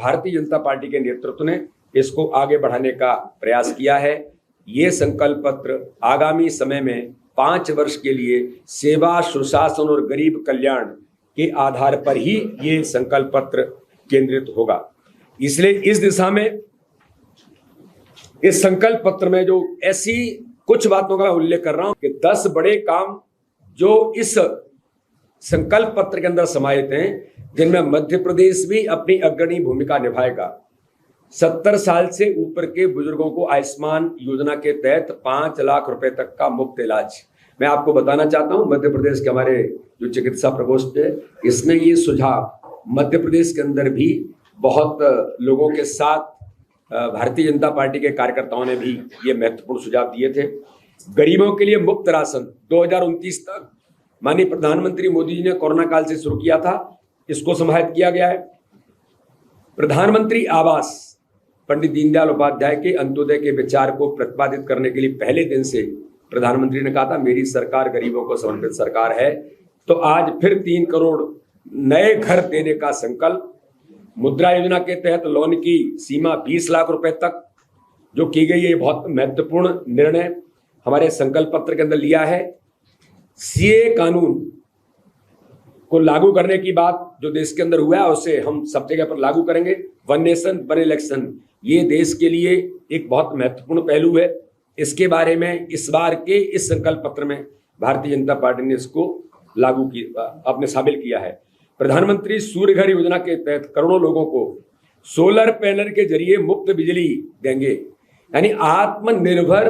Bharatiya Janata party के नेतृत्व ने इसको आगे बढ़ाने का प्रयास किया है। ये संकल्प पत्र आगामी समय में 5 वर्ष के लिए सेवा, सुशासन और गरीब कल्याण के आधार पर ही ये संकल्प पत्र केंद्रित होगा। इसलिए इस दिशा में इस संकल्प पत्र में जो ऐसी कुछ बातों का मैं उल्लेख कर रहा हूं कि 10 बड़े काम जो इस संकल्प पत्र के अंदर समाहित हैं, जिनमें मध्य प्रदेश भी अपनी अग्रणी भूमिका निभाएगा। 70 साल से ऊपर के बुजुर्गों को आयुष्मान योजना के तहत 5 लाख रुपए तक का मुफ्त इलाज। मैं आपको बताना चाहता हूं, मध्य प्रदेश के हमारे जो चिकित्सा प्रकोष्ठ है, इसमें ये सुझाव मध्य प्रदेश के अंदर भी बहुत लोगों के साथ भारतीय जनता पार्टी के कार्यकर्ताओं ने भी ये महत्वपूर्ण सुझाव दिए थे। गरीबों के लिए मुफ्त राशन 2029 तक माननीय प्रधानमंत्री मोदी जी ने कोरोना काल से शुरू किया था, इसको समाहित किया गया है। प्रधानमंत्री आवास, पंडित दीनदयाल उपाध्याय के अंत्योदय के विचार को प्रतिपादित करने के लिए पहले दिन से प्रधानमंत्री ने कहा था मेरी सरकार गरीबों को समर्पित सरकार है। तो आज फिर 3 करोड़ नए घर देने का संकल्प। मुद्रा योजना के तहत लोन की सीमा 20 लाख रुपए तक जो की गई है, बहुत महत्वपूर्ण निर्णय हमारे संकल्प पत्र के अंदर लिया है। सीए कानून को लागू करने की बात जो देश के अंदर हुआ है उसे हम सब जगह पर लागू करेंगे। 1 नेशन 1 इलेक्शन, ये देश के लिए एक बहुत महत्वपूर्ण पहलू है। इसके बारे में इस बार के इस संकल्प पत्र में भारतीय जनता पार्टी ने इसको लागू किया, अपने शामिल किया है। प्रधानमंत्री सूर्य घर योजना के तहत करोड़ों लोगों को सोलर पैनल के जरिए मुफ्त बिजली देंगे। यानी आत्मनिर्भर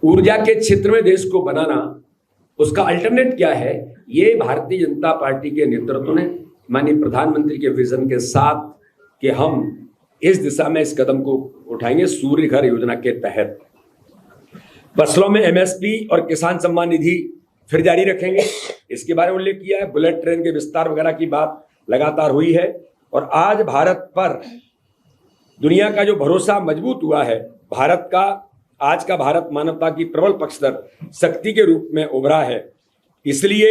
ऊर्जा के क्षेत्र में देश को बनाना, उसका अल्टरनेट क्या है, ये भारतीय जनता पार्टी के नेतृत्व ने माननीय प्रधानमंत्री के विजन के साथ कि हम इस दिशा में इस कदम को उठाएंगे। सूर्य घर योजना के तहत फसलों में एमएसपी और किसान सम्मान निधि फिर जारी रखेंगे, इसके बारे में उल्लेख किया है। बुलेट ट्रेन के विस्तार वगैरह की बात लगातार हुई है और आज भारत पर दुनिया का जो भरोसा मजबूत हुआ है, भारत का आज का भारत मानवता की प्रबल पक्षधर शक्ति के रूप में उभरा है। इसलिए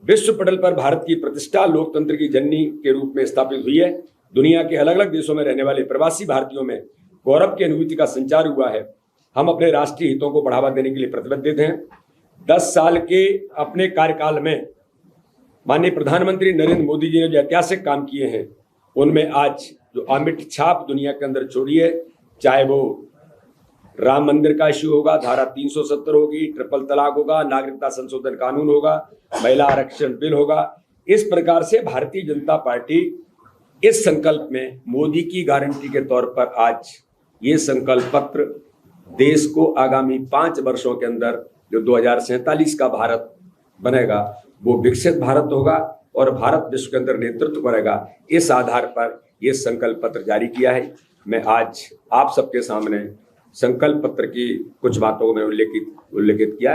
विश्व पटल पर भारत की प्रतिष्ठा लोकतंत्र की जननी के रूप में स्थापित हुई है। दुनिया के अलग अलग देशों में रहने वाले प्रवासी भारतीयों में गौरव की अनुभूति का संचार हुआ है। हम अपने राष्ट्रीय हितों को बढ़ावा देने के लिए प्रतिबद्ध हैं। 10 साल के अपने कार्यकाल में माननीय प्रधानमंत्री नरेंद्र मोदी जी ने जो ऐतिहासिक काम किए हैं, उनमें आज जो अमिट छाप दुनिया के अंदर छोड़ी है, चाहे वो राम मंदिर का इश्यू होगा, धारा 370 होगी, ट्रिपल तलाक होगा, नागरिकता संशोधन कानून होगा, महिला आरक्षण बिल होगा, इस प्रकार से भारतीय जनता पार्टी इस संकल्प में मोदी की गारंटी के तौर पर आज ये संकल्प पत्र देश को आगामी 5 वर्षों के अंदर जो 2047 का भारत बनेगा वो विकसित भारत होगा और भारत विश्व के अंदर नेतृत्व करेगा। इस आधार पर यह संकल्प पत्र जारी किया है। मैं आज आप सबके सामने संकल्प पत्र की कुछ बातों को मैंने उल्लेखित किया है।